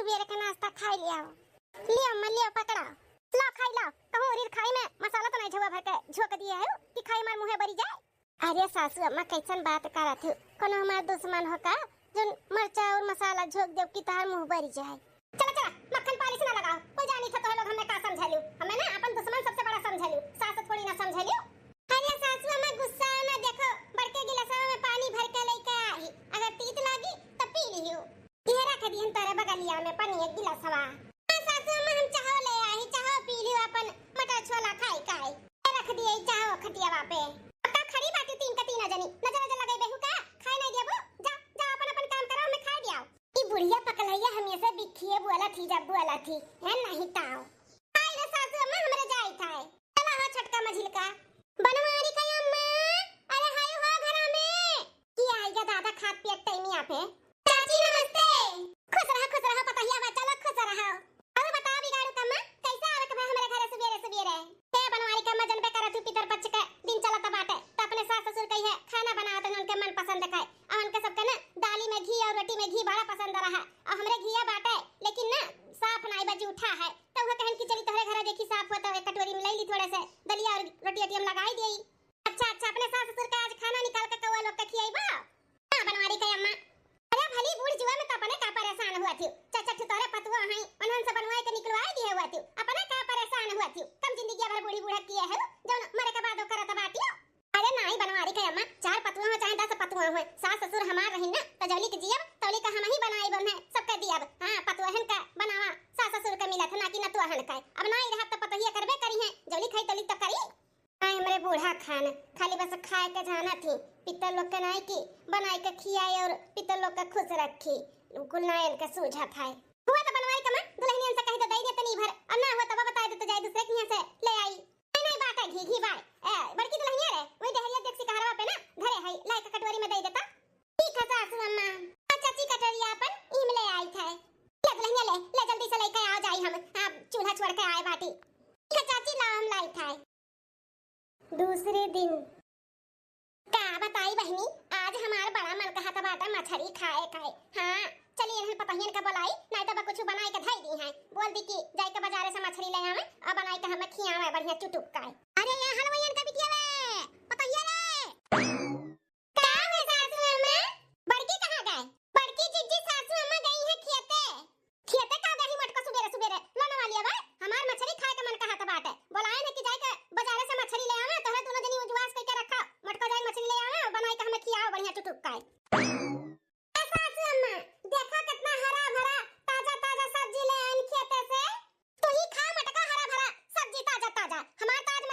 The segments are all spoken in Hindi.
सुबह का नाश्ता खा लिया लियो मैं लियो पकड़ा ला खाई ला कहूं रीर खाई में मसाला तो नहीं झोवा भर के झोक दिया है कि खाई मार मुंह बरी जाए। अरे सासू अम्मा कैसन बात करत हो कोनो हमार दुश्मन हो का जो मरचा और मसाला झोक देव की तार मुंह बरी जाए। चला चला मक्खन पालिश ना लगाओ कोई जानी था तो लोग हमें का समझलियो हमें ना अपन दुश्मन सबसे बड़ा समझलियो सास थोड़ी ना समझलियो। अरे सासू अम्मा गुस्सा ना देखो बड़के गिलासा में पानी भर के लेके आई अगर तीत लागी तो पी लियो ये रख दिहन तारे बगलिया में पानी एक गिलासवा। हां सासू अम्मा हम चाहो ले आई चाहो पी लियो अपन मटर छोला खाई खाई रख दिए चाहो खटियावा पे का खड़ी बाटी तीन का तीन जनी नजर नजर लगाई बेहू का खाए नहीं देबो जा जा अपन अपन काम करो मैं खा दियाओ। ई बुढ़िया पकलैया हमेशा बिखिए बुआला थी जब बुआला थी है नहीं ताओ आई रे सासू अम्मा हमरे जाई थाए चला हो छटका मझिल का बनवारी का अम्मा अरे हाय हो घर में की आएगा दादा खात पियत टाइमिया पे चाची नमस्ते खुश रहा पतहिया बा चलो खुश रहा और बता बिगाड़ू कम्मा कैसे आवे के भाई हमरे घरे सवेरे ते बनवारी का मजन पे करत पितर पच के दिन चलत बाटे त अपने सास ससुर कही है खाना बनावत उनके मन पसंद खाए और उनके सबके ना दाली में घी और रोटी में घी बड़ा पसंद रहा और हमरे घिया बाटे लेकिन ना साफ नाई बा जूठा है तो वो कहन की चली तोहरे घर देखी साफ होता है कटोरी में ले ली थोड़े से दलिया और रोटी हम लगाई देई। अच्छा अपने सास ससुर का आज खाना निकाल के कौवा लोग के खियाइबा हां बनवारी का अम्मा अरे भली बूढ़ जुआ में तो अपने का परेशान हुआ थी चाचा तोरे पतवा है उन्हन से बनवाए के निकलवाए दिए हुआ थी अपने का परेशान हुआ थी कम जिंदगी भर बूढ़ी बूढ़ा किए है जो मरे के बाद करत बाटियो। अरे नहीं बनवारी का अम्मा चार पतवा हो चाहे 10 पतवा हो सास ससुर हमार रही ना तजौली के जियब तौली का हम ही बनाई बन है सबका दियब हां पतवाहन का बनावा सास ससुर का मिला था ना कि नतवाहन का अब नहीं रहा तो पतहिया करबे करी है जौली खाई तौली तो करी आई हमरे बूढ़ा खान खाली बस खाए के जाना थी पितर लोग के नहीं की बनाई के खियाई और पितर लोग का खुश रखी गुलनायन के सूझा खाए हुआ तो बनवाई कमा दुल्हनियन से कही तो दई दे तनी भर और ना हुआ तब बता दे तो जाए दूसरे के यहां से ले आई नहीं बाटा घी बाय बड़की दुल्हनिया रे वही दहरिया देख से कहरवा पे ना घरे है लाई का कटोरी में दे देता ठीक है सासू अम्मा चाची कटोरिया अपन इम ले आई थे ले दुल्हनिया ले जल्दी से लेके आ जाई हम चूल्हा छोड़ के आए बाटी ठीक है चाची लाओ हम लाई थे। दूसरे दिन का बताई बहनी आज हमारा बड़ा मन कहा था बाटा मछली खाए हां चलिए इन्हें पतहियन का बुलाई नहीं तो कुछ बनाई के धई दी है बोल दी कि जाई के बाजार से मछली ले आवे और बनाई के हमें खियावे बढ़िया चुटुक का। अरे ये हलवाईन का बिटिया रे पतहिया रे का है सासू अम्मा बड़की कहां गए बड़की जिज्जी सासू अम्मा गई है खेते का गई मटका सुबेरे लोना वाली अब हमार मछली खाए का मन कहा था बाटे बोलाए ना कि जाई के बाजार से मछली ले आवे तो दोनों जनी उजवास करके रखा मटका जाई मछली ले आवे और बनाई के हमें खियावे बढ़िया चुटुक का। सासू अम्मा देखो कितना हरा भरा ताजा सब्जी ले आइन खेते से तू ही खा मटका हरा भरा सब्जी ताजा हमार ताज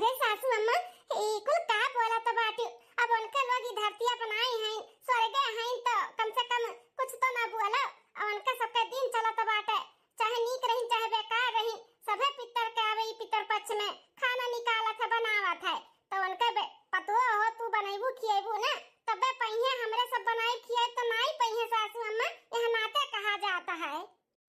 अरे सासू अम्मा ई कुल का बोला तो बाटी। अब उनके लोग ई धरती अपनाई हैं, स्वर्ग हैं, तो कम से कम कुछ तो ना बोला। अब उनका सबका दिन चलत बाटे, चाहे नीक रही चाहे बेकार रही, सभे पितर के आवे ई पितर पक्ष में खाना निकालत है, बनावत है। तो उनके पतो हो तू बनैबू खिएबू ना, तबे पहिए हमरे सब बनाई खिए तो नाई पहिए सासू अम्मा, यह नाते कहा जाता है।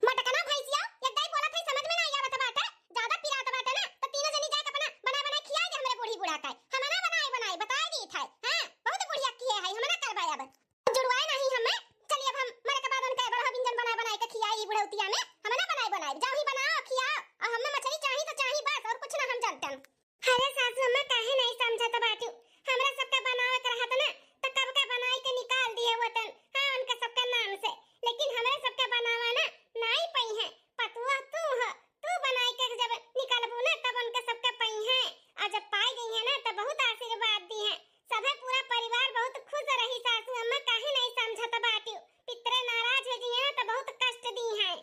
मटकना भैंसिया एकदम बोलत है, समझ में नहीं आवत बाटे, ज्यादा पिरात बाटे ना, तो तीनों जनी जाके अपना बना बना खिया दे हमरे बूढ़ी बूढ़ा का। हम ना बनाई बता दी था। हां बहुत बढ़िया किए है, हम ना करवाए अब जुड़वाए नहीं हमें। चलिए अब हम मरे के बाद उनके बड़ा व्यंजन बना के खियाई बुढ़ौतिया में, हम ना बनाई जाओ ही बनाओ खियाओ। और हमें मछली चाहिए तो चाहिए बस, और कुछ ना हम जानते हैं। अरे सासू अम्मा काहे नहीं समझत बाटू, हमरा सबका बनावे के रहत ना तो कब का बनाई के निकाल दिए वतन। हां उनका सबका नाम से, लेकिन हमरा सबका बनावा ना नहीं पई है। पतुआ तू हो, तू बनाई के जब निकालबू ना तब उनके सबका पई है। और जब पाई गई है ना तो बहुत आशीर्वाद दी है, सभे पूरा परिवार बहुत खुश रही। सासू अम्मा काहे नहीं समझत बाटू, पितरे नाराज हो जिए तो बहुत कष्ट दी है।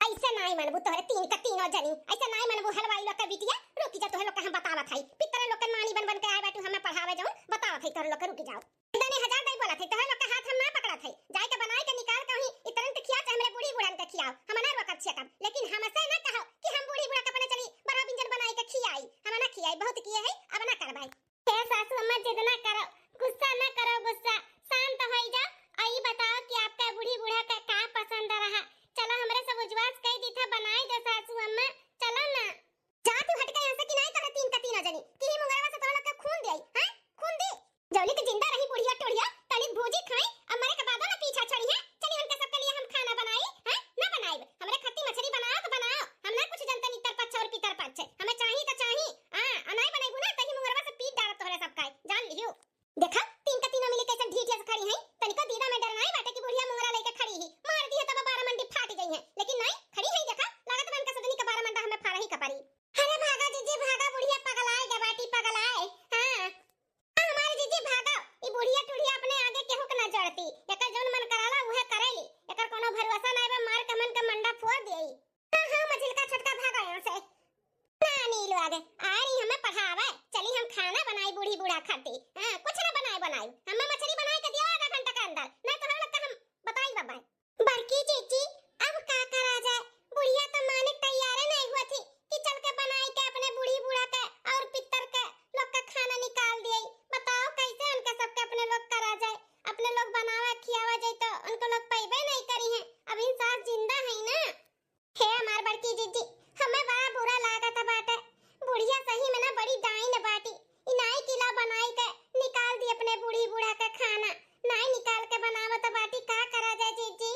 ऐसे नहीं मनबू तोहरे तीन का तीनों जनी, ऐसे नहीं मनबू। हलवाई लोग का बिटिया रुकी जा, तोहरे लोग का हम बतावत हई। पितरे लोग के मानी बन के आए बाटू, हमें पढ़ावे जाऊं बतावत हई। तोहरे लोग का रुकी जाओ, इतने हजार नहीं बोलत हई। तोहरे लोग का हाथ हम ना पकड़त हई, जाए के बनाई के निकाल के वही इतरन के खिया, चाहे हमरे बूढ़ी बुढ़न के खियाओ, हम ना रोकत छिए कब। लेकिन हमसे ना कहो कि हम बूढ़ी बुढ़ा के अपने चली बड़ा व्यंजन बनाई के खियाई, हम ना खियाई, बहुत किए है अब ना करबाई। हे सासू अम्मा जिद ना करो, गुस्सा ना करो, गुस्सा शांत हो जाओ। आई बताओ कि आपका बूढ़ी बूढ़ा का क्या पसंद रहा। चलो हमरे सब उजवास कह दी था बनाई दो सासू अम्मा, चलो ना। जा तू हट के यहां से कि नहीं तो तीन का तीनों जनी की मुंगरवा से तोरा का खून दे। हां खून दे जौली के जिंदा रही बुढ़िया टोड़िया तनी भूजी खाई, अब मरे के बाद ना पीछा छोड़ी है। चली उनके सब के लिए हम खाना बनाई। हां ना बनाई हमरे खट्टी मछली बनाओ तो बनाओ, हम ना कुछ जनता नितर पछ और पितर पछ, हमें चाहिए तो चाहिए। हां नहीं बनाई ना तही मुंगरवा से पीट डालत तोरे सब का, जान लियो। देखा तीन का तीनों मिली कैसे ढीठ से खड़ी है, तनिको दीदा में डर नहीं बाटे कि बुढ़िया मुंगरा लेके खड़ी ही मार दी है तब 12 मंडी फाट गई है। लेकिन नहीं खड़ी है, देखा लागत बन के सदनी का 12 मंडा हमें फाड़ा ही कपारी। अरे भागा जीजी भागा, बुढ़िया पगलाए गबाटी पगलाए। हां हमारे जीजी भागा, ई बुढ़िया टुढ़िया अपने आगे केहू के ना जड़ती, एकर जौन मन कराला उहे करेली, एकर कोनो भरोसा नहीं बे, मार के मन के मंडा फोड़ देई। हां मझिल का छोटका भागा यहां से ना नीलू आगे आ रही हमें पढ़ावे। चली हम खाना बनाई बूढ़ी बूढ़ा खाती। हां कुछ ना बनाई हमें मछली बनाई के दिया आधा घंटा के अंदर, नहीं तो हम लोग का हम बताई बाबा। बड़की जीजी अब का करा जाए, बुढ़िया तो माने तैयार नहीं हुआ थी कि चल के बनाई के अपने बूढ़ी बूढ़ा के और पितर के लोग का खाना निकाल दिए। बताओ कैसे उनका सबके अपने लोग करा जाए, अपने लोग बनावा खियावा जाए तो उनको लोग पैबे नहीं करी है। अब इंसान जिंदा है ना। हे हमार बड़की जीजी हमें बड़ा बुरा लागत बाटे, बुढ़िया सही में ना बड़ी डाइन बाटी। इनाई किला बनाई के निकाल दी अपने बूढ़ी बूढ़ा का खाना, नहीं निकाल के बनावत बाटी, का करा जाए जीजी।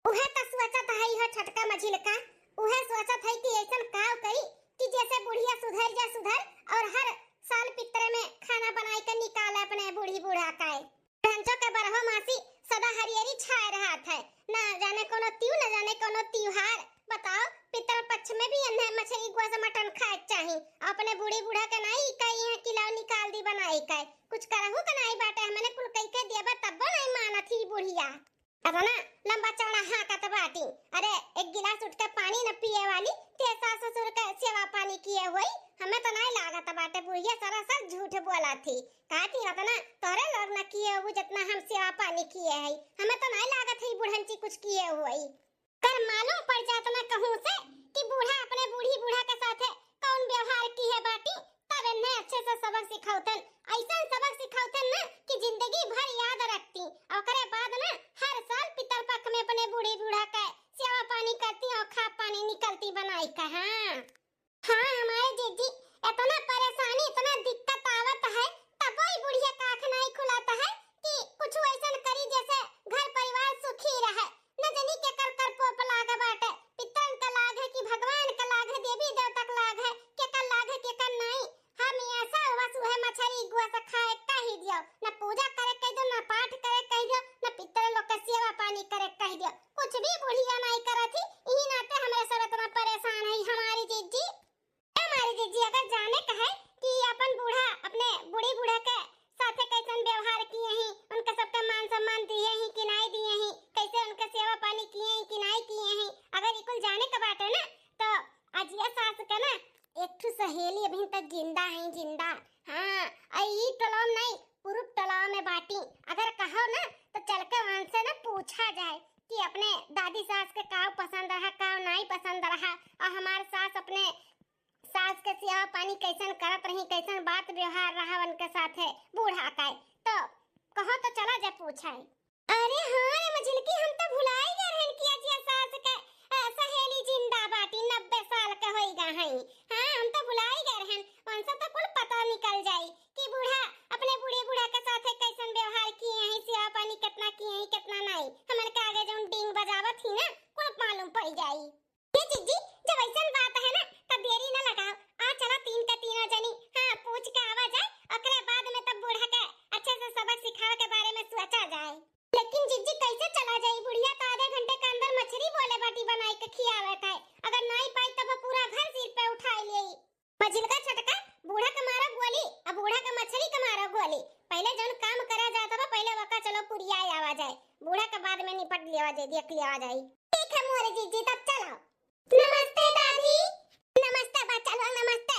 उहे तो सोचत है हो छटका मझिल का, उहे सोचत है कि ऐसन काव करी कि जैसे बुढ़िया सुधर जा सुधर और हर साल पितरे में खाना बनाई के निकाले अपने बूढ़ी बूढ़ा का। ढंचो के बरहो मासी सदा हरियरी छाए रहा था, ना जाने कोनो त्यू ना जाने कोनो त्योहार। बताओ पितर पक्ष में भी अन्य मछली गोस मटन खाए चाहिए, अपने बूढ़ी बूढ़ा के नहीं कई है किलाव निकाल दी बनाई का, कुछ करहु के नहीं बाटे। हमने कुल कई के देबे तब नहीं माना थी बुढ़िया। अब ना लंबा चौड़ा हाकत बाटी, अरे एक गिलास उठ के पानी न पिए वाली ते सास ससुर के सेवा पानी किए हुई, हमें तो नहीं लागत बाटे बुढ़िया सरासर झूठ बोला थी। कहती है ना तोरे लोग न किए हुए जितना हम सेवा पानी किए है, हमें तो नहीं लागत है बुढ़नची कुछ किए हुई। कर मालूम पड़ जात ना कहूं से कि बूढ़ा अपने बूढ़ी बूढ़ा के साथ कौन व्यवहार की है बाटी, तब इन्हें अच्छे से सबक सिखावतन, ऐसा सबक सिखावतन ना कि जिंदगी भर याद रखती। और करे बाद ना हर साल पितर पक्ष में अपने बूढ़ी बूढ़ा का सेवा पानी करती और खा पानी निकलती बनाई का। हां हमारे जीजी इतना परेशानी इतना दिक्कत आवत है, तब ही बुढ़िया का आंख नहीं खुलाता है कि कुछ ऐसा करी जैसे घर परिवार सुखी रहे। न जनी के कर पोप लाग बाटे, पितरन का लाग है कि भगवान का लाग है, देवी देवता का लाग है, के कर लाग है के कर नहीं। हम ऐसा हुआ सुहे मछली तो जिंदा है जिंदा। हाँ आई टलाव नहीं पूरा टलाव में बाटी। अगर कहो ना तो चल के वहां से ना पूछा जाए कि अपने दादी सास के का पसंद रहा का नहीं पसंद रहा, और हमार सास अपने सास के सेवा पानी कैसन करत रही, कैसन बात व्यवहार रहा उनके साथ है बूढ़ा का। तो कहो तो चला जा पूछाए। अरे हाँ रे मझिलकी, हम तो भुला ही गए रहन कि अजिया सास के सहेली जिंदा बाटी 90 साल के होइगा है। हाँ हम तो भुला ही गए रहन, उनसे तो कुल पता निकल जाई कि बूढ़ा अपने बूढ़े बूढ़ा के साथ कैसन व्यवहार किए हैं, सेवा पानी कितना किए हैं कितना नहीं। हमारे के आगे जो डिंग बजावत थी ना कुल मालूम पड़ जाई। ये जीजी जब ऐसन बात है ना तब देरी ना लगाओ, आ चला तीन का तीनों जनी हाँ पूछ के आवा जाए, ओकरे बाद में तब बूढ़ा के अच्छे से सबक सिखावे के बारे में सोचा जाए। लेकिन जीजी कैसे चला जाए, बुढ़िया तो आधे घंटे के अंदर मछली बोले बाटी बनाई के खियावत है, अगर नहीं पाई तब पूरा घर सिर पे उठा ले। मझिलका छटका बूढ़ा के मारा गोली, अब बूढ़ा के मछली के मारा गोली। पहले जन काम करा जाता है पहले वका चलो पुरिया आवा जाए, बूढ़ा के बाद में निपट लेवा जाए देख लेवा जाए। ठीक है मोरे जीजी तब चलो। नमस्ते दादी। नमस्ते बच्चा लोग, नमस्ते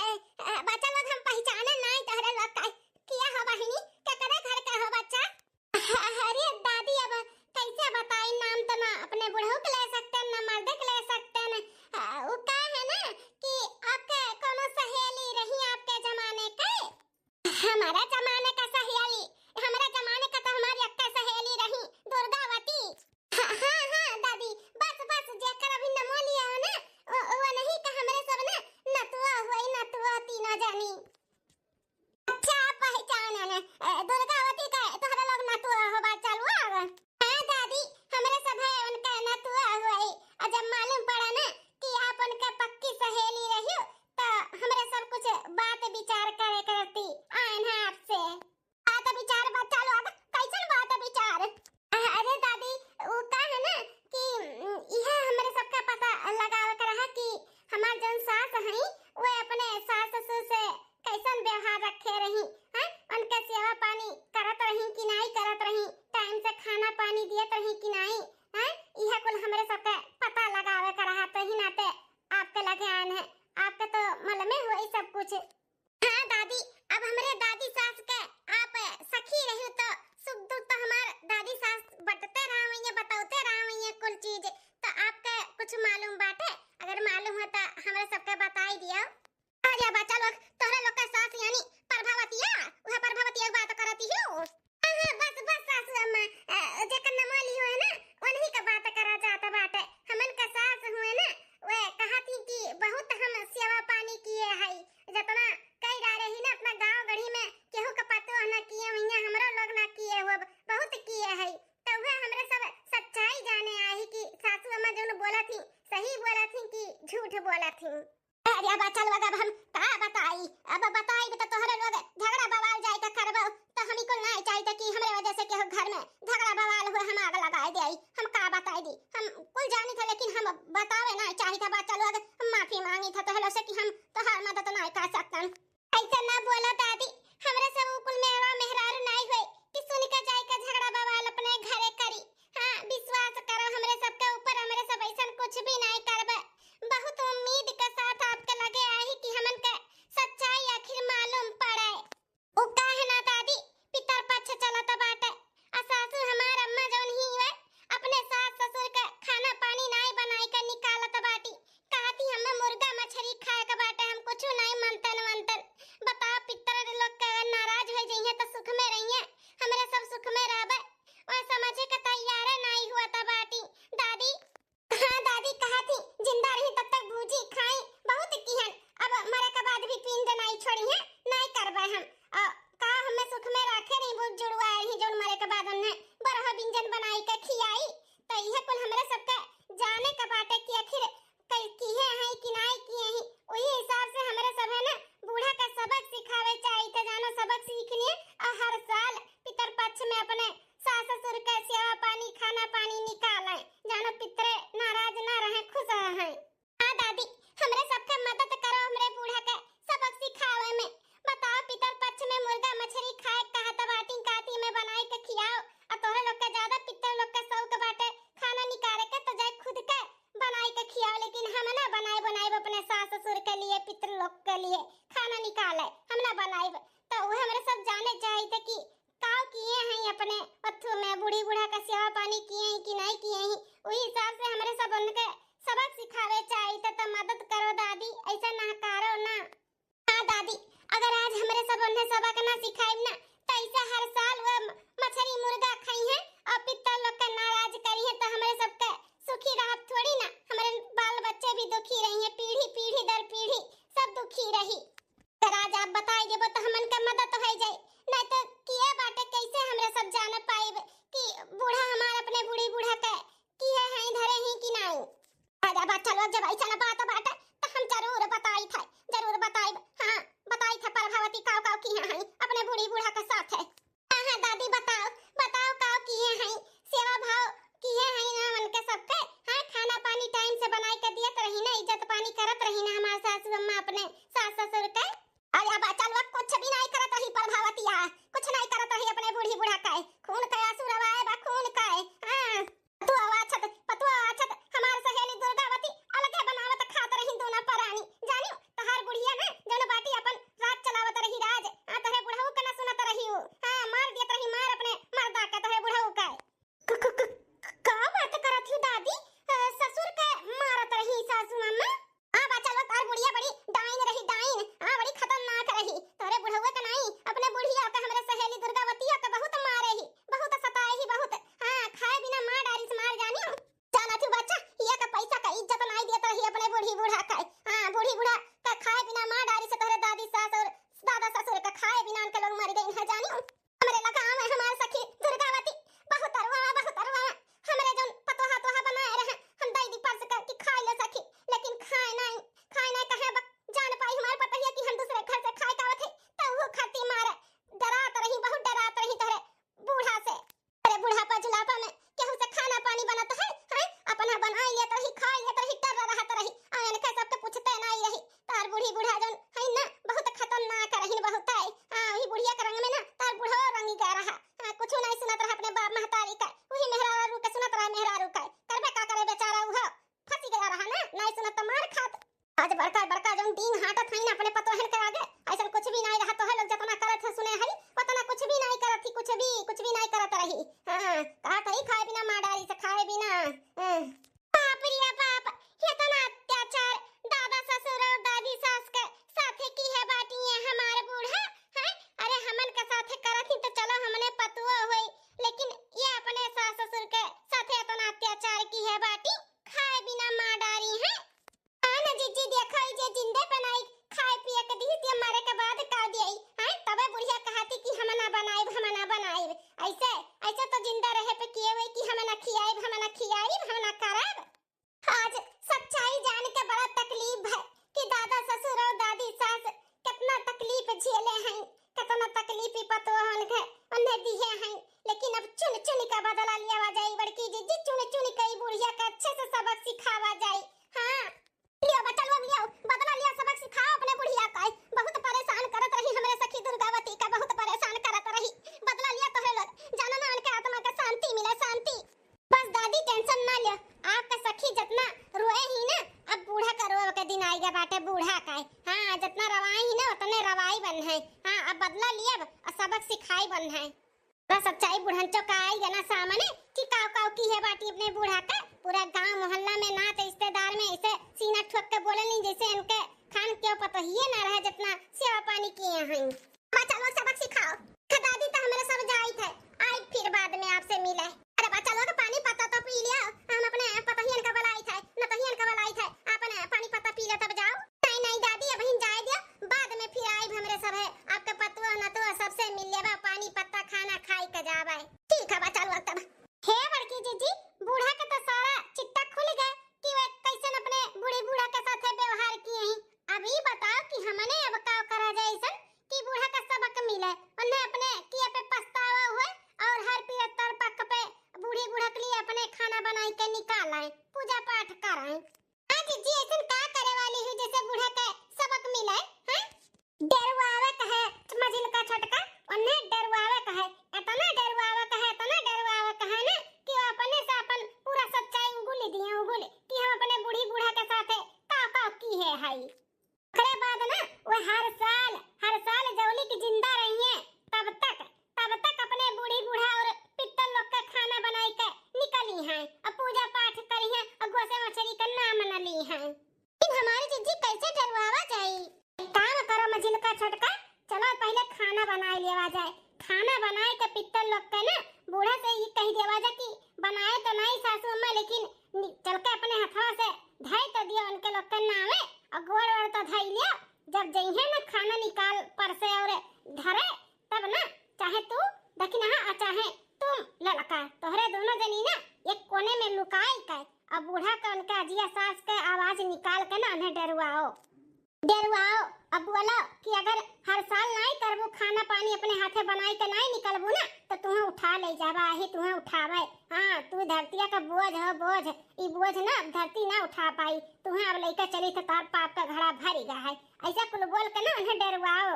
बच्चा लोग, हम पहचाने नहीं तोहरे लोग का किया हो बहिनी के करे घर का हो बच्चा। अरे दादी अब कैसे बताई, नाम तो ना अपने बुढ़ऊ के ले सकते ना मर्दे के ले सकते न। वो का है ना कि आपके कोनो सहेली रही आपके जमाने के। हमारे जमाने का सहेली, हमारे जमाने का तो हमारी अक्का सहेली रही दुर्गावती। हाँ दादी बस बस जेकर अभी नमो लिया हो ना वो नहीं का हमरे सब ना नतुआ हुई नतुआ तीनों जानी। अच्छा पहचाना ना दुर्गावती का तोहरा लोग नतुआ हो बात चालू आवा। हां दादी हमरे सब है उनका नतुआ हुई, और जब मालूम पड़ा ना कि आप उनके पक्की सहेली रही हो तो हमरे सब कुछ बात विचार करे करती आन है आपसे। बात विचार बात चालू आवा, कैसन बात विचार। अरे दादी वो का है ना कि यह हमरे सबका पता लगावे कर रहा कि हमार जन सास हैं वो अपने सास ससुर से कैसन व्यवहार रखे रही हैं, उनके सेवा पानी करत रही कि नहीं करत रही, टाइम से खाना पानी दियत रही कि नहीं हैं, यह कुल हमरे सबका पता लगावे कर रहा। तो ही नाते आपके लगे आन है, आपके तो मालूम है वही सब कुछ। हाँ दादी अब हमरे दादी सास के आप सखी रही तो सुख दुख तो हमार दादी सास बटते रहा हुई बताते रहा हुई कुल चीज, तो आपके कुछ मालूम बात है, अगर मालूम है तो हमरे सबके बताई दिया। अरे बच्चा लोग तोहरा लोग का सास यानी प्रभावतिया वह प्रभावतिया बात करती हो। हां बस बस सासू अम्मा जेकर नाम ली है ना उन्हीं का बात करा जाता बाटे। हमन का सास हुए ना वे कहती कि बहुत हम सेवा पानी किए है, जितना कई डारे ही ना अपना गांव गढ़ी में केहू का पतो ना किए हुई हमरो लोग ना किए हो बहुत किए है। तो वह हमरे सब सच्चाई जाने आई कि सासू अम्मा जो बोला थी सही बोला थी कि झूठ बोला थी। अरे बच्चा लोग अब हम का बताई, अब बताई तो तोहरे लोग झगड़ा बवाल जाए तो करबो, तो हमी को नहीं चाहिए कि हमरे वजह से केहू घर में झगड़ा बवाल हुए हम आग लगाए दे। हम का बताई दी, हम कुल जानी था लेकिन हम बतावे नहीं चाहिए था। बच्चा लोग माफी मांगी था तोहरे से कि हम तोहार मदद नहीं कर सकतन। ऐसा ना बोला दादी, हमरे सब कुल मेरा मेहरारू नहीं हुई कि सुन के जाए के झगड़ा बवाल अपने घरे करी। हां विश्वास करो हमरे सब के ऊपर, हमरे सब ऐसा कुछ भी नहीं करबे। बहुत उम्मीद के साथ आपके लगे आई कि हमन के सच्चाई आखिर मालूम पड़े। ओ काहे ना दादी पितर पक्ष चलत बाटे, आ सासू हमार अम्मा जौन ही वे अपने सास ससुर के खाना पानी नहीं बनाई के निकालत बाटी, कहती हमें मुर्गा मछली खाए के बाटे, हम कुछ नहीं मनतन वंतन। बताओ पितर लोग के नाराज हो जइए तो सुख में रहिए, हमरे सब सुख में रहबे और समझे के तैयार नहीं हुआ त बाटी। दादी हाँ दादी कहा थी जिंदा रही तब तक भूजी खाई बहुत किहन, अब मरे के बाद भी पिंड नहीं छोड़ी है, नहीं करबे हम का हमें सुख में रखे नहीं बहुत जुड़वा ही जो मरे के बाद उन्हें बरह व्यंजन बनाई के खियाई। तो यह कुल हमरे सबके जाने के बाटे कि आखिर किए हैं कि नहीं किए हैं, वही हिसाब से हमरे सब है ना बूढ़ा का सबक सिखावे चाहिए। तो जानो सबक सीख लिए और हर साल पितर पक्ष में अपने सास ससुर का सेवा पानी खाना पानी निकाले, जानो पितरे नाराज ना रहे खुश रहे। हाँ दादी हमरे सबके मदद करो, हमरे बूढ़ा के सबक सिखावे में। बताओ पितर पक्ष में मुर्गा मछली खाए कहत बाटी काती में बनाई के खियाओ, और तोहरे लोग के ज्यादा पितर लोग के शौक बाटे खाना निकाले के तो जाए खुद के बनाई के खियाओ, लेकिन हम ना बनाए अपने सास ससुर के लिए पितर लोग के लिए खाना निकाल उन्हें सबक ना सिखाइब ना तैसे हर साल वो मछली मुर्गा खाई है और पिता लोग का नाराज करी है तो हमारे सबके सुखी रहब थोड़ी ना, हमारे बाल बच्चे भी दुखी रही है, पीढ़ी पीढ़ी दर पीढ़ी सब दुखी रही। तो आज आप बताई देबो तो हमन का मदद हो जाए, नहीं तो किए बाटे कैसे हमरा सब जान पाइब कि बूढ़ा हमार अपने बूढ़ी बूढ़ा के किए हैं धरे ही कि नहीं। आजा बच्चा लोग जब ऐसा बात बाटे तो हम जरूर बताई थे, जरूर बताई। हां बताई थे प्रभावती काव काव किए हैं अपने बूढ़ी बूढ़ा के साथ है। हां दादी बताओ बताओ काव किए हैं, सेवा भाव किए हैं ना मन के सबके। हां खाना पानी टाइम से बनाई के दियत रही ना, इज्जत पानी करत रही ना हमार सासू अम्मा अपने सास ससुर के। अरे बच्चा लोग कुछ भी नहीं करत रही प्रभावतिया, कुछ नहीं करत रही अपने बूढ़ी बूढ़ा के खून का आंसू रवाए बा खून का। हां तू आवाछत हमार सहेली दुर्गावती अलगे बनावत खात रही दोना परानी जानियो तहार बुढ़िया ना जौन बाटी अपन राज चलावत रही राज। हां तोहे बुढ़ऊ के ना सुनत रही हूं। हां मार दियत रही मार अपने मर्दा के तोहे बुढ़ऊ के। का बात करत ही दादी, ससुर के मारत रही सासू अम्मा। हां बच्चा लोग तार बुढ़िया बड़ी डाइन रही डाइन, हां बड़ी खतरनाक रही तोरे बुढ़ऊ के नहीं अपने बुढ़िया के हमरे सहेली दुर्गावती के बहुत मारे ही बहुत सताए ही बहुत। हां खाए बिना मार डारी से मार जानियो जाना थी बच्चा ये का पैसा का इज्जत नहीं देत रही अपने बूढ़ी बूढ़ा का। हां बूढ़ी बूढ़ा का खाए बिना मार डारी से तोरे दादी सास और दादा ससुर का खाए बिना उनके लोग मर गए हैं जानियो। हमरे लगा में हमार सखी दुर्गावती बहुत अरवा हमरे जोन पतोहा तोहा बनाए रहे हम दई दी परस का कि खाए ले सखी, लेकिन खाए नहीं कहे जान पाई हमारे पतहिया कि हम दूसरे घर से खाए कावत है तो वो खाती मारे डरात रही बहुत डरात रही तोरे बूढ़ा से। अरे बूढ़ा पर जुलापा में केहू से खाना पानी बनत है हैं अपना बनाई लेत रही खा लेत रही डर रहत रही आन के सबके पूछते नहीं रही। तार बूढ़ी बूढ़ा जोन है ना बहुत खतरनाक रही बहुत है। हां वही बुढ़िया के रंग में ना तार बूढ़ा रंगी गा रहा। हां कुछ नहीं सुनत रहा अपने बाप महतारी का, वही मेहरारू के सुनत रहा मेहरारू का करबे का करे बेचारा वो फंसी गया रहा ना नहीं सुनत तो मार खात। आज बड़का जोन दिन हाटत है ना अपने पतोहन के आगे ऐसा कुछ भी नहीं रहा तो है लोग जितना करत है सुने है उतना कुछ भी नहीं करत थी कुछ भी नहीं करत रही। हां कहा कहीं खाए बिना मार डारी से खाए बिना। बाप रे बाप इतना अत्याचार दादा ससुर और दादी सास के साथे की है बाटी है हमारे बूढ़ा है। अरे हमन के साथे करत ही तो चलो हमने पतुआ होई, लेकिन ये अपने सास ससुर के साथे इतना अत्याचार की है बाटी खाए बिना मार डारी है। ना जीजी देखो जे जिंदे बनाई खाए पिए के दी ते मारे के बाद का दिई हैं तबे बुढ़िया कहती कि हम ना बनाई ऐसे तो जिंदा रहे पे किए हुए कि हम ना खियाई हम ना करब। आज सच्चाई जान के बड़ा तकलीफ है कि दादा ससुर और दादी सास कितना तकलीफ झेले हैं, कितना तकलीफ पतोहन के उन्हें दिए हैं, लेकिन अब चुन का बदला लिया जाए बड़की जीजी चुन के बुढ़िया के अच्छे से सबक सिखावा जाए। हां लियो बच्चा लोग लियो बदला लियो सबक सिखाओ अपने बुढ़िया का बहुत परेशान करत रही हमरे सखी दुर्गावती का बहुत परेशान करत रही बदला लिया तो लोग जानो ना उनके आत्मा के शांति मिले शांति। बस दादी टेंशन ना लियो आपका सखी जितना रोए ही ना अब बूढ़ा का रोए के दिन आएगा बाटे बूढ़ा का। हां जितना रवाई ही ना उतने रवाई बन है। हां अब बदला लिया और सबक सिखाई बन है। बस सच्चाई बुढ़ंचो का आई ना सामने कि काव की है बाटी अपने बूढ़ा का पूरा गांव मोहल्ला में ना तो रिश्तेदार में ऐसे सीना ठोक के बोले नहीं जैसे इनके खान क्यों पता ही ना रहे जितना सेवा पानी किए हैं। बच्चा लोग सबक सिखाओ दादी तो हमारे सब जाई थे आई फिर बाद में आपसे मिले। अरे बच्चा लोग पानी पत्ता तो पी लिया हम अपने पतहियन का बलाई थे नतहियन का बलाई थे अपने पानी पत्ता पी ले तब जाओ। नहीं दादी अब जाए दियो बाद में फिर आई हमरे सब है आपके पतुआ नतुआ सबसे मिल लेबा पानी पत्ता खाना खाई के जाबे। ठीक है बच्चा लोग तब हे बड़की जीजी बूढ़ा के तो सारा चिट्टा खुल गए कि वे कैसे अपने बूढ़ा के साथ व्यवहार किए हैं। अभी बताओ कि हमने अब का करा जाए ऐसा कि बूढ़ा चलो पहले खाना बनाए लेवा जाए। खाना बनाए के पित्तल लोग के ना बूढ़ा से ये कह देवा जा कि बनाए तो नहीं सासू अम्मा, लेकिन चल के अपने हाथों से धई तो दियो उनके लोग के नामे और गोड़ ओड़ तो धई लिया। जब जइहे ना खाना निकाल पर से और धरे तब ना चाहे तू दखिना और चाहे तुम ललका तोहरे दोनों जनी ना एक कोने में लुकाई के अब बूढ़ा का उनका अजिया सास के आवाज निकाल के ना उन्हें डरवाओ अब बोलो कि अगर हर साल नहीं करबू खाना पानी अपने हाथे बनाई के नहीं निकलबू ना तो तुम्हें उठा ले जाबा ही तुम्हें उठावे। हाँ तू धरतिया का बोझ हो बोझ, ई बोझ ना धरती ना उठा पाई, तुम्हें अब लेकर चली तो तार पाप का घड़ा भरी गा है। ऐसा कुल बोल के ना उन्हें डरवाओ।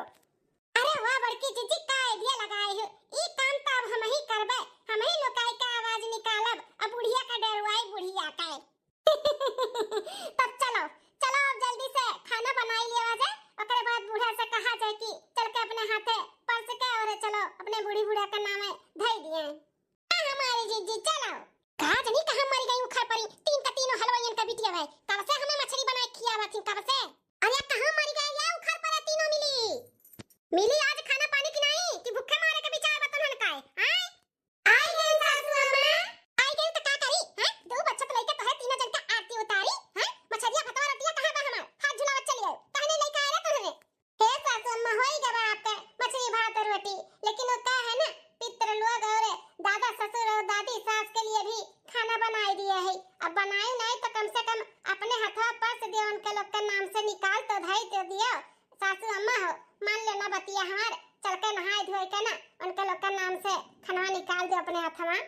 अरे वाह बड़की जीजी का आइडिया लगाए हो, ई काम तो अब हम ही करबे, हम ही लुकाई का आवाज निकालब अब बुढ़िया का डरवाई बुढ़िया का तब चलो चलो अब जल्दी से खाना बनाई लिया जाए। ओकरे बाद बूढ़ा से कहा जाए कि चल के अपने हाथे परस के और चलो अपने बूढ़ी बूढ़ा का नाम धई दिए। हमारी जीजी चलो कहा जनी कहां मर गई उखड़ पड़ी, तीन का तीनों हलवाइयन का बिटिया है, कब से हमें मछली बनाए खियावा थी कब से। अरे कहां मर गई या उखड़ पड़े तीनों मिली आज खाना पानी की नहीं कि भूखे मारे के विचार बतन काए आई गई सासू अम्मा आई गई तो का करी हैं, दो बच्चा तो लेके तो है तीनों जन का आरती उतारी हैं, मछलिया भतवा रोटिया कहां बा हमार हाथ झुलावा चली आओ कहने लेके आए रे तुमने। हे सासू अम्मा होई गवा आपका मछली भात और रोटी, लेकिन वो का है ना पितर लोग और दादा ससुर और दादी सास के लिए भी खाना बनाई दिया है। अब बनाई नहीं तो कम से कम अपने हाथों परस दियो उनके लोग के नाम से निकाल तो धई तो दियो। सासू अम्मा हो मान लेना बतिया हमार, चल के नहाए धोए के ना उनके लोग के नाम से खाना निकाल दो अपने हाथ में।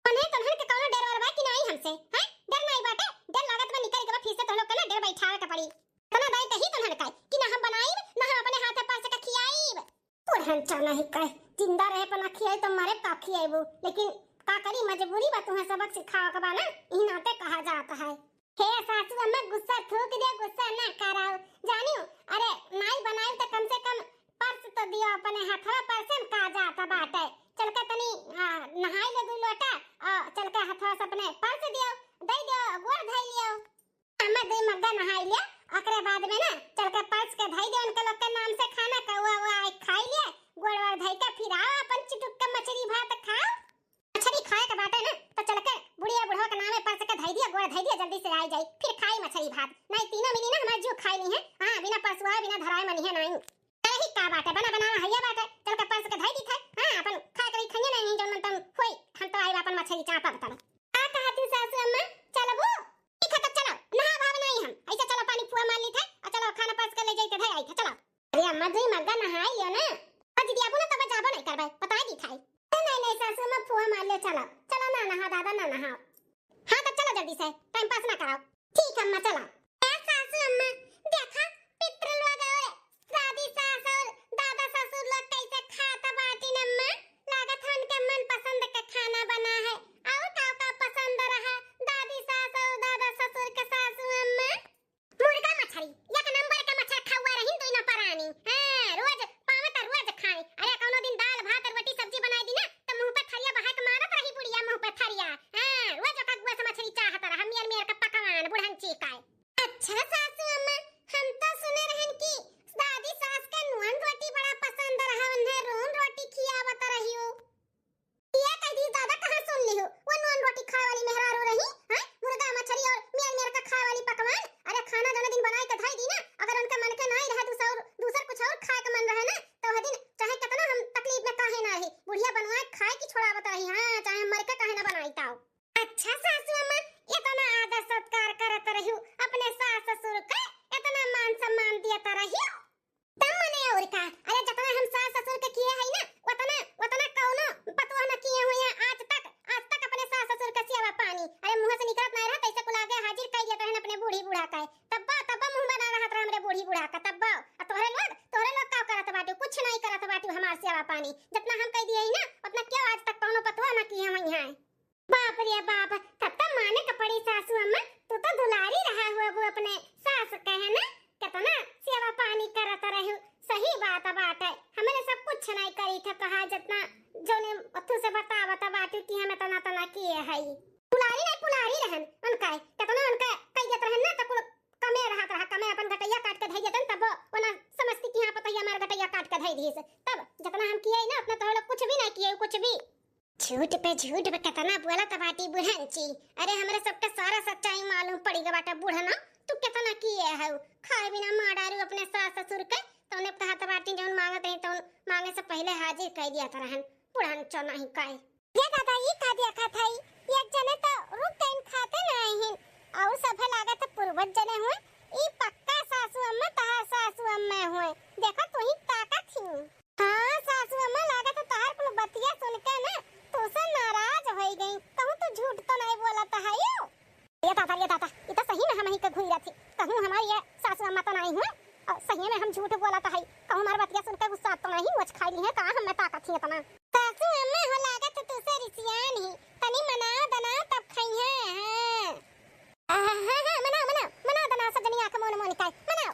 उन्हें तुम्हारे के कौनो डर वरबा कि नहीं हमसे हैं, डर नहीं बाटे, डर लागत में निकल के फिर से तुम लोग के ना डर बैठावे के पड़ी। तना दाई तही तुम्हारे काई कि ना हम बनाई ना हम अपने हाथ परस के खियाई पुरहन चाना ही कह जिंदा रहे पर ना खियाई तो मारे का खियाईबू, लेकिन का करी मजबूरी बा तुम्हें सबक सिखाओ के बा ना ई नाते कहा जाता है। हे सासू अम्मा गुस्सा थूक दे, गुस्सा ना कराओ जानियो। अरे नहीं बनाई तो कम से कम परस तो दियो अपने हाथवा पर से का जाता बाटे, चल के तनी नहाई ले दू लोटा और चल के हाथवा से अपने परस दियो दई दियो गोड़ धई लियो। अम्मा दे मग्गा नहाई लिया ओकरे बाद में ना चल के परस के धई दे उनके लोग के नाम से खाना कौआ हुआ खाई ले गोड़ और धई के फिर आओ अपन चिटुक के मछली भात खाओ। मछली खाए के बाटे ना तो चल के बुढ़िया बुढ़वा के नामे परस के धई दिया गोड़ धई दिया जल्दी से आई जाई फिर खाई मछली भात, नहीं तीनों मिली ना हमार जो खाई नहीं है। हां बिना परसुआ बिना धराए मनी है नहीं कहीं का बाटे बना हइया बाटे, चल के परस के धई दी था। हां अपन खा के खइए नहीं जो मन तम होई हम तो आई अपन मछली चापा बता आ कहती सासू अम्मा चलबू ठीक है तो चलो नहा भाव नहीं हम ऐसे चलो पानी फुआ मार ली थे और चलो खाना परस के ले जाई के धई आई थे चलो। अरे अम्मा जी मग्गा नहाई लियो ना आज दिया बुना तब जाबो नहीं करबे बता दी थाई नहीं सासू अम्मा फुआ मार ले चलो चलो ना नहा दादा ना नहाओ। हां तो चलो जल्दी से टाइम पास ना कराओ। ठीक अम्मा चलो। ए सासू अम्मा देखा पितर लोग और दादी सास और दादा ससुर लोग कैसे खाता बाटी अम्मा, लागत है उनके मन पसंद का खाना बना है और का पसंद रहा दादी सास और दादा ससुर के सासू अम्मा। मुर्गा मछली एक नंबर का मछली खावा रही तो ना परानी हां रोज पावत रोज खाए। अरे कोनो दिन दाल भात और रोटी सब्जी बनाई दी ना तो मुंह पे थरिया बहा के मारत रही बुढ़िया मुंह पे थरिया। हां रोज का गुआ से मछली चाहत रहा मेर का पकवान बुढ़न चीकाए। अच्छा सासू अम्मा हम तो सुने रहन की दादी सास के नून रोटी बड़ा पसंद रहा उन्हें रोन रोटी खियावत रही हो। ये कह दादा कहां सुन ली हो वो नून रोटी खाए वाली मेहरारू रही हैं, मुर्गा मछली और मेर का खाए वाली पकवान। अरे खाना दोनों दिन बनाए के धई दी ना अगर उनके मन के नहीं रहा दूसर कुछ और खाए के मन रहे ना तो दिन चाहे कितना हम तकलीफ में काहे ना रही बुढ़िया बनवाए खाए की छोड़ावत रही। हां चाहे मर के काहे ना बनाई ताओ। अच्छा सासू अम्मा इतना आदर सत्कार करत रही अपने सास ससुर के इतना मान सम्मान दियत रही तब मने और का। अरे जितना हम सास ससुर के किए है ना उतना कौनो पतवा न किए हुए आज तक अपने सास ससुर के सेवा पानी अरे मुंह से निकलत नहीं रहा ऐसे कुल आगे हाजिर कर दिया रहन अपने बूढ़ी बूढ़ा का तब मुंह में ना रहत हमरे बूढ़ी बूढ़ा का तब तोहरे लोग का करत बाटू कुछ नहीं करत बाटू हमार सेवा पानी जितना हम कह दिए ना उतना क्यों आज तक कौनो पतवा न किए हुए हैं। बाप रे बाप तब तो माने का पड़ी सासू अम्मा तू तो दुलारी रहा हुआ वो अपने सास कहे ना कितना सेवा पानी करत रहे। सही बात है हमने सब कुछ नहीं करी था कहा जितना जोने अथु से बतावत बाटू कि हमें तना किए है पुलारी रहन उनका कितना उनका कह देत रहन ना तो कमे रहत रहा कमे अपन घटैया काट के धई देतन तब ओना समझती कि हां पता ही हमार गटैया काट के धई दी से। तब जितना हम किए ना उतना तो लोग कुछ भी नहीं किए, कुछ भी झूठ पे कितना बोला त बाटी बुढ़नची। अरे हमरे सबके सारा सच्चाई मालूम पड़ी ग बाटा बुढ़ना। तू कितना किए है खाए बिना मार डारू अपने सास ससुर के। तौने कहा त बाटी जौन मांगत है तौन मांगे से पहले हाजिर कर दिया त रहन बुढ़नचो नहीं काई। ये दादा ये का दिया खा थाई एक जने तो रुक कइन खाते नहीं और सब लागत पूर्वज जने हुए। ई पक्का सासू अम्मा तहा सासू अम्मा हुए। देखो तू ही ताकत थी। हां सासू अम्मा लागत तार कुल बतिया सुन के ना तू से नाराज हो गई। कहूं तो झूठ तो नहीं बोला था यो। ये ताता ये तो सही में हम ही के घुई रही। कहूं हमारी ये सासू अम्मा तो नहीं हुए और सही में हम झूठ बोला था। कहूं हमार बतिया सुन के गुस्सा तो नहीं मुझ खाई ली है का हम में ताकत थी इतना। सासू अम्मा हो लागत तू से रिसियान ही तनी मनाओ दना तब खाई है। हां मनाओ दना सब जनी आके मोन मोन खाई मनाओ।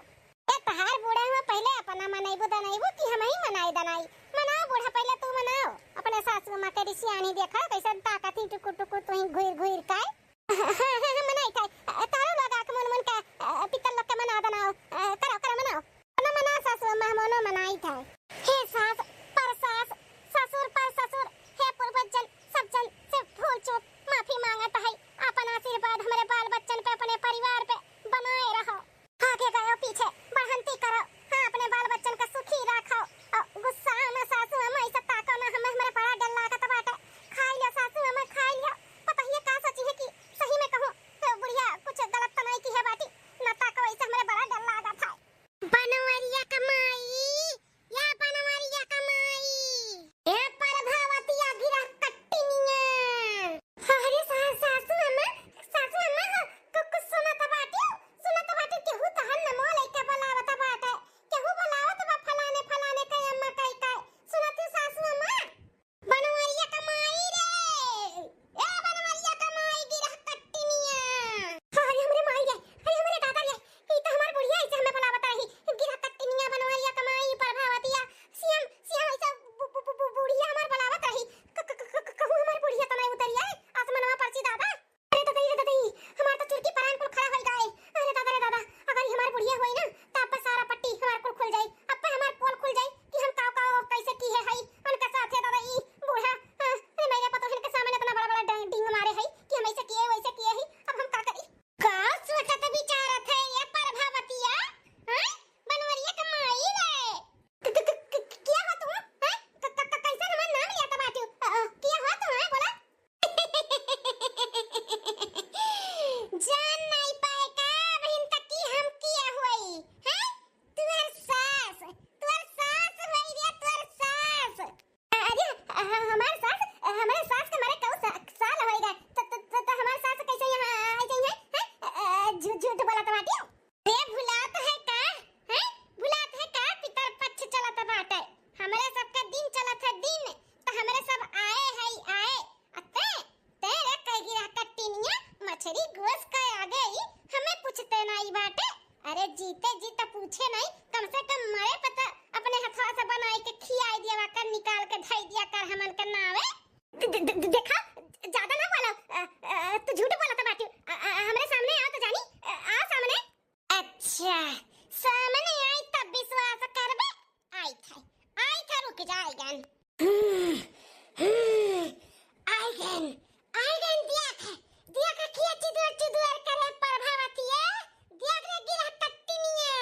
ए तहार बूढ़ा हुआ पहले अपना मनाइबो दनाइबो कि हम ही मनाई दनाई। मनाओ बूढ़ा पहले तू मनाओ अपने सासू अम्मा के रिसियान ही देखा कैसे ताकत ही टुकुर तू ही घुर काय। मनाई काय तारो लगा के मोन का पितल लोग के मना दनाओ करो मनाओ ना मना सासू अम्मा मोनो मनाई था। हे सास पर सास ससुर पर ससुर हे पूर्वजन सब जन से भूल चूक माफी मांगत है। अपन आशीर्वाद हमारे बाल बच्चन पे अपने परिवार पे बनाए रहो। आगे गयो पीछे बढ़ंती करो। हां अपने बाल बच्चन का सुखी रखो। गुस्सा में सासू अम्मा ऐसा ताको ना हमें बड़ा डर लागत बाटे। खाई लो सासू अम्मा खाई लो। पता ही का सोची है कि सही में कहूं तो बुढ़िया कुछ गलत तो नहीं की है बाटी ना ताको ऐसा हमें बड़ा डर लागत है। बनवरिया कमाई या बनवरिया कमाई ए प्रभावतिया गिरा कट्टिनिया। अरे सासू अम्मा कुछ सुना त बाटी केहू तहन न मोल के बुलावत बाटे। केहू बुलावत बा फलाने के अम्मा काई सुना तू सासू अम्मा बनवरिया कमाई रे। ए बनवरिया कमाई गिरा कट्टिनिया। अरे हमरे माई रे अरे हमरे दादा रे ई तो हमार बुढ़िया ऐसे हमें बुलावत रही गिरा कट्टिनिया बनवरिया कमाई प्रभावतिया सियम ऐसा बुढ़िया हमार बुलावत रही। कहूं हमार बुढ़िया तो नहीं उतरिया आसमानवा पर सी दादा। अरे दादा हमार तो चुरकी परान कुल खड़ा हो गए। अरे दादा अगर हमार बुढ़िया होई ना त अब सारा पट्टी हमार कुल खुल जाई। अब हमार पोल खुल जाई कि हम काव कैसे की है उनका साथे दादा ई बूढ़ा मेरे पतो है के सामने इतना बड़ा डिंग मारे है कि हम ऐसे किए वैसे किए है। अब हम का करी का सोचत विचारत है ये प्रभावतिया हैं बनवरिया कमाई रे। क्या हो तुम हैं कैसे हमार नाम लिया त बाटू क्या हो तुम हैं बोला। जान नहीं पाए का बहन तक की हम किया हुई हैं तुअर सास हुई रे तुअर सास। अरे हमारे सास के मारे कौ साल होई गए तो हमारे सास कैसे यहां आ गई है। झूठ बोलत बाटी रे भुलात है का हैं भुलात है का पितर पक्ष चलत बाटे। हमरे सबका दिन चलत है दिन तो हमरे सब आए अते तेरे कह गिरा कट्टिनिया मछली गोस का आ गई हमें पूछते नहीं बाटे। अरे जीते जीता पूछे नहीं कम से कम मरे पता अपने हाथवा से बनाई के खियाई दिया कर निकाल के धई दिया कर हमन के नावे। देखा ज्यादा ना बोलो तू झूठ बोलत बाटी। हमरे सामने आ तो जानी आ सामने। अच्छा सामने आई तब विश्वास करबे। आई था रुक जाएगन आइगन दिया का किया चिदुर करे प्रभावतिया दिया रे गिरा कट्टिनिया।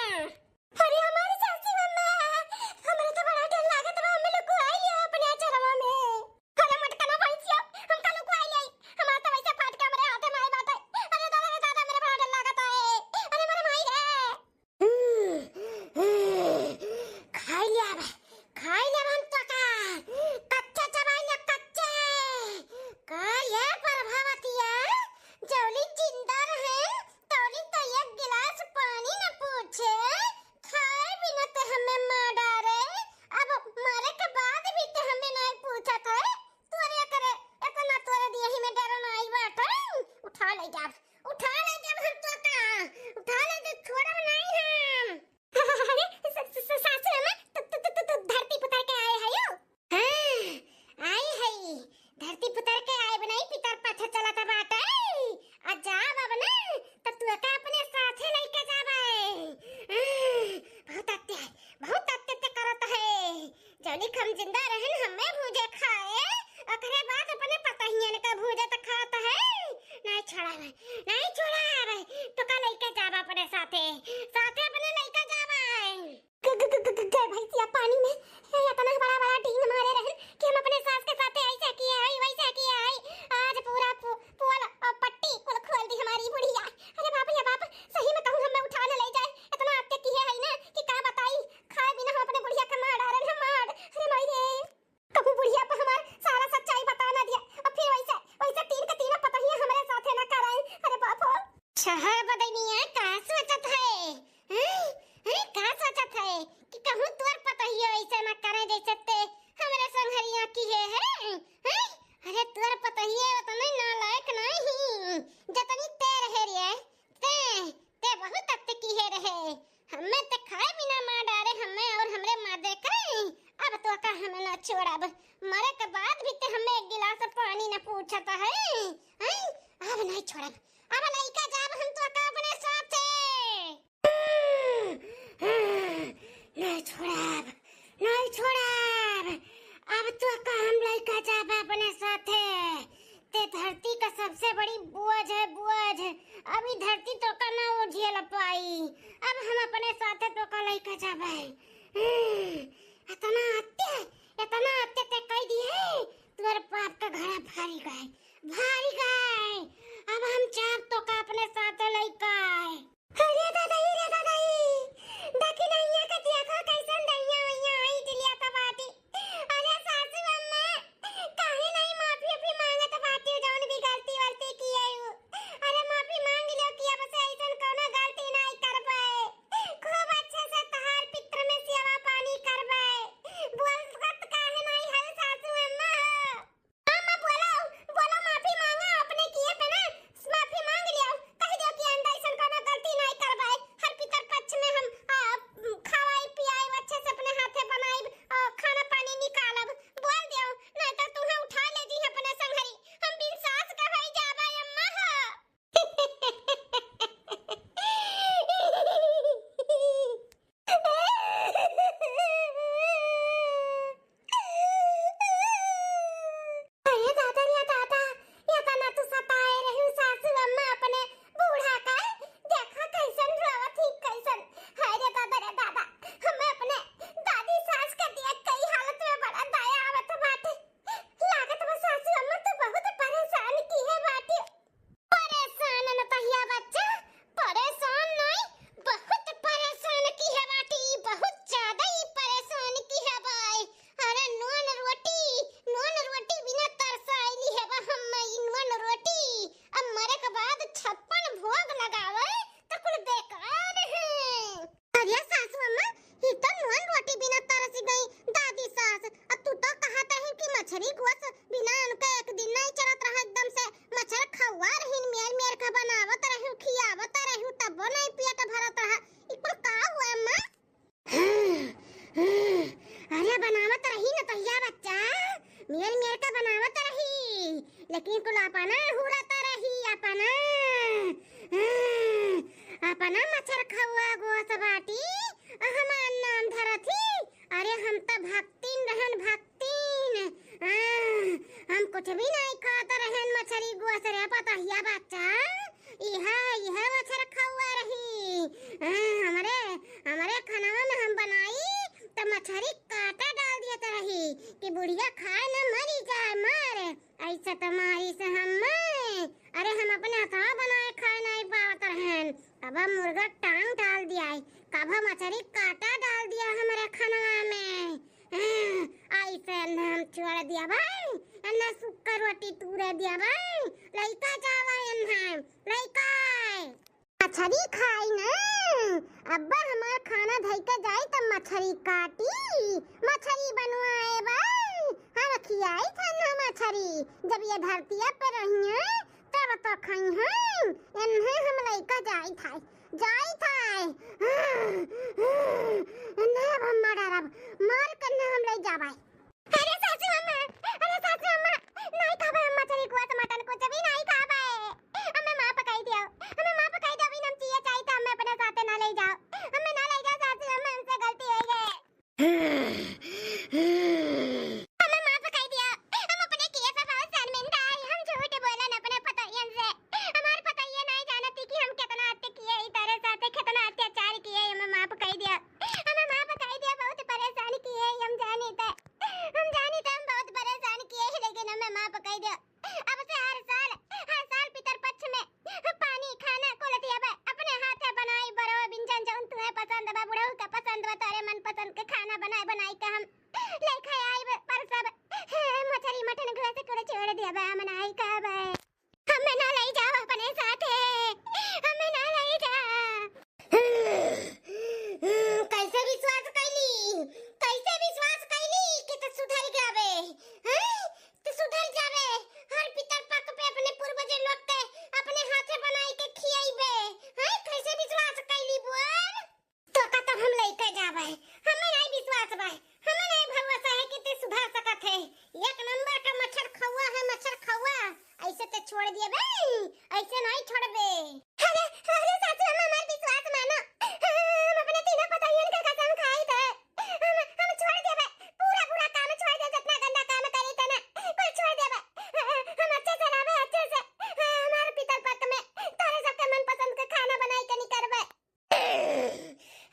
अरे हमारी सासू अम्मा हमरे तो बड़ा डर लागत बा। हम लोग को आई लिया अपने चरवा में खाना मत करना भैंसिया हम का लोग को आई लाई हमार तो वैसे फाट के हमरे हाथे माई बात है। अरे दादा मेरे बड़ा डर लागत है। अरे मेरे माई रे खाई लिया हम तो का कच्चा घड़ी हम जिंदा रहन हमें भूजे खाए अकरे बाद अपने पतहियन का भूजे त खाता है नहीं छोड़ा रे तो का लइका जाबा अपने साथे साथे अपने लइका जाबा है भैया पानी में इतना बड़ा बड़ा टीन मारे रहन कि हम अपने सास के साथे ऐसा किया है वैसा किया है आज पूरा पुअल और पट्टी कुल खोल दी हमारी बुढ़िया अरे बाप या बाप सही में कहूं हमें उठा न ले जाए इतना अत्य की है ना कि का बताई खाए बिना हम अपने बुढ़िया का मार डालन हम मार अरे माई रे कहूं बुढ़िया पर हमार सारा सच्चाई बता ना दिया और फिर वैसे वैसे तीन का तीनों पता ही हमारे साथे ना कराए अरे बाप शहर बदनिया का सोचत है अरे का सोचत है कि कहूं तोर पता ही ऐसा ना करे जैसे ते हमारे संघरिया की है अरे तोर पता ही उतना नालायक नहीं जतनी ते रहे रे ते बहुत अत्य की है रहे हमें ते खाए बिना मार डारे हमें और हमरे मार दे करे अब तो का हमें ना छोड़ब मरे के बाद भी ते हमें एक गिलास पानी न पूछता है अब नहीं छोड़ब अब लइका जाब हम तो का अपने साथे नहीं छोड़ब अब तो का हम लइका जाब अपने साथे ते धरती का सबसे बड़ी बोझ है अभी धरती तो का ना उझेल पाई अब हम अपने साथे तो का लइका जाब इतना अत्य ते कह दिए तोर बाप का घड़ा भारी गए अब हम चाप तो का अपने साथे लइका अरे दादाई देखी नहीं है कि देखो कैसन दैया आई दिलिया का बाटी अरे सासू अम्मा काहे नहीं माफी मांगत बाटी जौन भी गलती की है अरे माफी मांग लो कि अब से ऐसन कोनो गलती नहीं करबे खूब अच्छे से तहार पित्र में सेवा पानी करबे बोल सकत काहे नहीं है सासू अम्मा अम्मा बोलो माफी मांगा अपने किए पे ना माफी मांग लियो कह दो कि अंदर ऐसन कोनो गलती नहीं करबे हर पितर पक्ष में हम खवाई पियाई अच्छे से अपने हाथे बनाई खाना पानी निकालब बोल दियो नहीं तो तुम्हें उठा ले जी अपने संघरी हम बिन सास का भाई जाबा अम्मा अरे दादा या तना तू सताए रहू सासू अम्मा अपने बूढ़ा का देखा कैसन रोवत ही कैसन हाय रे दादा हमें अपने दादी सास का दिया कई हालत में बड़ा दया आवत बाटे लागत वो सासू अम्मा तो बहुत परेशान की है बाटे परेशान न तहिया बच्चा परेशान नहीं बहुत परेशान की है बाटी बहुत ज्यादा ही परेशान की है भाई अरे नून रोटी बिना तरसाइली है बा हम नून रोटी अब मरे के बाद 56 भोग लगावे तो कुल बेकार है अरे सासू अम्मा ही तो नून रोटी बिना तरस गई दादी सास अब तू तो कहता है कि मछली गोस बिना उनका एक दिन नहीं चलत रहा एकदम से मछर खवा रही मेर का बनावत रहू खियावत रहू तब नहीं पेट भरत रहा इकुल का हुआ अम्मा अरे बनावत रही न तहिया बच्चा मेर का बनावत रही लेकिन कुल अपना हुरत रही अपना मच्छर खवा गोस बाटी हमार नाम धरथी अरे हम तो भक्तिन हम कुछ भी नहीं खाता रहन मछली गोस रे पतहिया बच्चा यह मच्छर खवा रही हमारे खाना में हम बनाई तो मछली काटा डाल दिया रही कि बुढ़िया खाए न मरी जाए मारे ऐसा तुम्हारी से अरे हम अपने हाथ बनाए खाए नहीं पावत रहन अब मुर्गा टांग डाल दिया है कब मछली काटा डाल दिया हमारे खाना में ऐसे हम छोड़ दिया भाई अन्ना सुक्का रोटी तूरे दिया भाई लइका जावा लइका मछली खाई ना अब्बा हमार खाना धई के जाई त मछली काटी मछली बनवाए भाई हम खियाई था ना मछली जब ये धरतिया पे रही तब तो खाई हैं इन्हें हम लइका जाई था ना हम मार कर ना हम ले जाबाई अरे सासू अम्मा नहीं खाबे हम मछली को मटन को जब नहीं खाबे हमें मां पकाई दियो बिन हम चाहिए तो हमें अपने साथे ना ले जाओ सासू अम्मा हमसे गलती हो गई जब मनाई कब हमें ना ले जाओ अपने साथ हमें ना ले जा कैसे विश्वास कैली कि तो सुधर जावे हैं तो सुधर जावे हर पितर पक पे अपने पूर्वज लोग के अपने हाथे बनाई के खियाइबे हैं कैसे विश्वास कैली बोल तो का तब हम लेके जावे हमें नहीं विश्वास बा हमें नहीं भरोसा है कि ते सुधर सकत है एक नंबर का मच्छर खौआ ऐसे ते छोड़ दिए बे ऐसे नहीं छोड़बे अरे अरे सासू अम्मा हमार विश्वास मानो हम अपने तीनों पतोहियन के कसम खाई थे हम छोड़ देबे पूरा काम छोड़ दे जितना गंदा काम करी तना पर छोड़ देबे हम अच्छे से रहबे अच्छे से हमारे पितर पक में तोरे सबके मन पसंद के खाना बनाई के नहीं करबे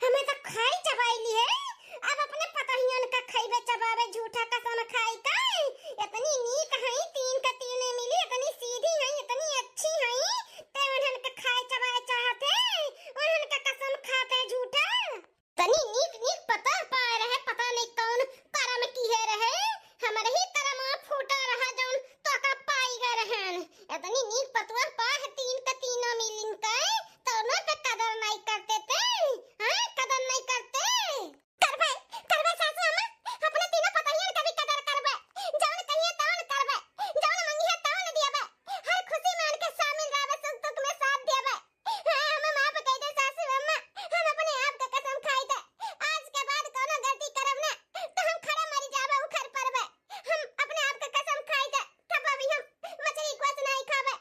हमें तो खाई चबाइली है अब अपने पतोहियन का खइबे चबावे झूठा कसम खाई का इतनी नीक है तीन का तीन मिली इतनी सीधी है इतनी अच्छी है ते उन्हन के खाए चबाए चाहते उन्हन का कसम खाते झूठा तनी नीक पता पा रहे पता नहीं कौन करम की है रहे हमरे ही करम फूटा रहा जौन तो का पाई गए रहन इतनी नीक पतवा पा है तीन का तीन मिलिन का तो ना पे कदर नहीं करते थे हां कदर नहीं करते करबे सासू अम्मा अपने तीनों पतोहियन का भी कदर करबे जौन कहिए तौन करबे जौन मंगिए तौन दियबे हर खुशी में उनके शामिल रहबे सुख दुख में साथ देबे हम माफ कह दे सासू अम्मा हम अपने आप का कसम खाई दे आज के बाद कोनो गलती करब ना तो हम खड़े मर जाबे उखड़ पड़बे हम अपने आप का कसम खाई दे तब अभी हम मछली गोश्त नहीं खाबे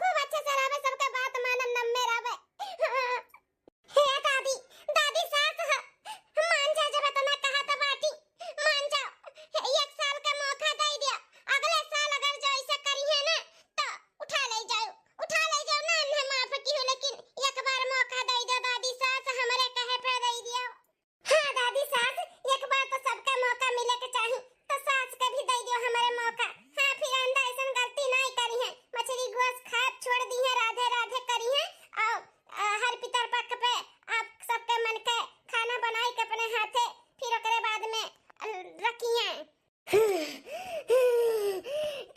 खूब अच्छे से रहबे सबके बात मानम नम में रहबे हे दादी सास मान जा जब तना कहा तो बाटी मान जाओ एक साल का मौका दे दिया अगले साल अगर जो ऐसा करी है ना तो उठा ले जाओ ना मैं माफ की हूं लेकिन एक बार मौका दे दो दादी सास हमरे कहे पे दे दियो हां दादी सास एक बार तो सबका मौका मिले के चाहिए तो सास के भी दे दियो हमारे मौका हां फिर आंदा ऐसा गलती नहीं करी है मछली गोश्त खा छोड़ दी है राधे करी है और हर पितर पक पे आप सबके मन के खाना बनाई के अपने हाथे फिर ओकरे बाद में रखी है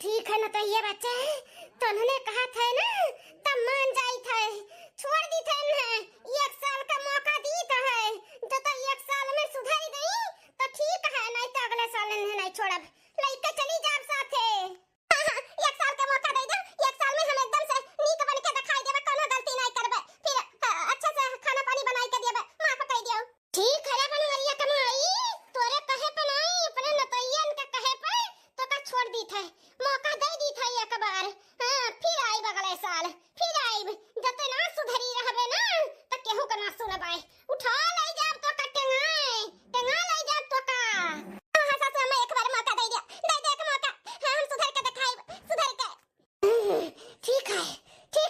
ठीक है ना तो ये बच्चे तो उन्होंने कहा था ना तब मान जाई थे छोड़ दी थे ना एक साल का मौका दी तो है जो तो एक साल में सुधर गई तो ठीक है नहीं तो अगले साल नहीं छोड़ब लेके चली जाब साथे एक साल का मौका दे दो एक साल में हम एकदम से नीक बन के दिखाई देबे कोनो गलती नहीं करबे फिर अच्छे से खाना पानी बनाई के देबे माफ कह दियो ठीक है बनवरिया कमाई तोरे कहे पे नहीं अपने नतैयन के कहे पे तो का छोड़ दी थे मौका दे दी थे एक बार हां फिर आई अगले साल फिर आई जते ना सुधरी रहबे ना तो केहू के ना सुनबे उठा ले जाब तो का टेंगा ले जाब तो का हां सासू अम्मा एक बार मौका दे दे एक मौका हां हम सुधर के दिखाई सुधर के ठीक है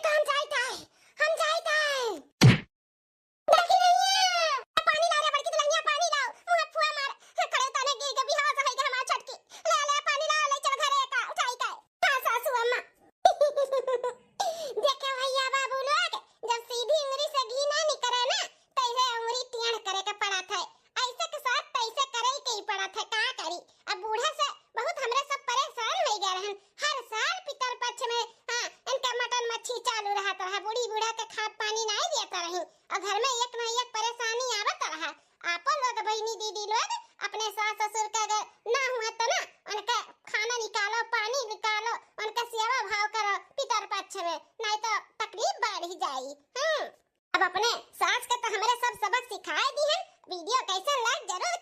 हम जाता है देखी नहीं पानी ला रे बड़की दुल्हनिया पानी लाओ मुंह फुआ मार खड़े ताने गिर के बेहोश हो गई हमार छटकी ले पानी ला ले चल घरे का उठाई का हां सासू अम्मा देखे भैया बाबू लोग जब सीधी उंगली से घी ना निकले ना तैसे उंगली टेढ़ करे के पड़ा था ऐसे के साथ तैसे करे के ही पड़ा था का करी अब बूढ़े से बहुत हमरे सब परेशान हो गए रहन हर साल पितर पक्ष में हां इनका मटन मच्छी चालू रहता रहा बूढ़ी बूढ़ा के खाद पानी नहीं देता रही और घर में एक ना एक परेशानी आवत रहा आपन लोग बहनी दीदी लोग अपने सास ससुर का अगर ना हुआ तो ना उनका खाना निकालो पानी निकालो उनका सेवा भाव करो पितर पक्ष में नहीं तो तकलीफ बढ़ ही जाई अब अपने सास के तो हमरे सब सबक सिखाए दी है वीडियो कैसा लग जरूर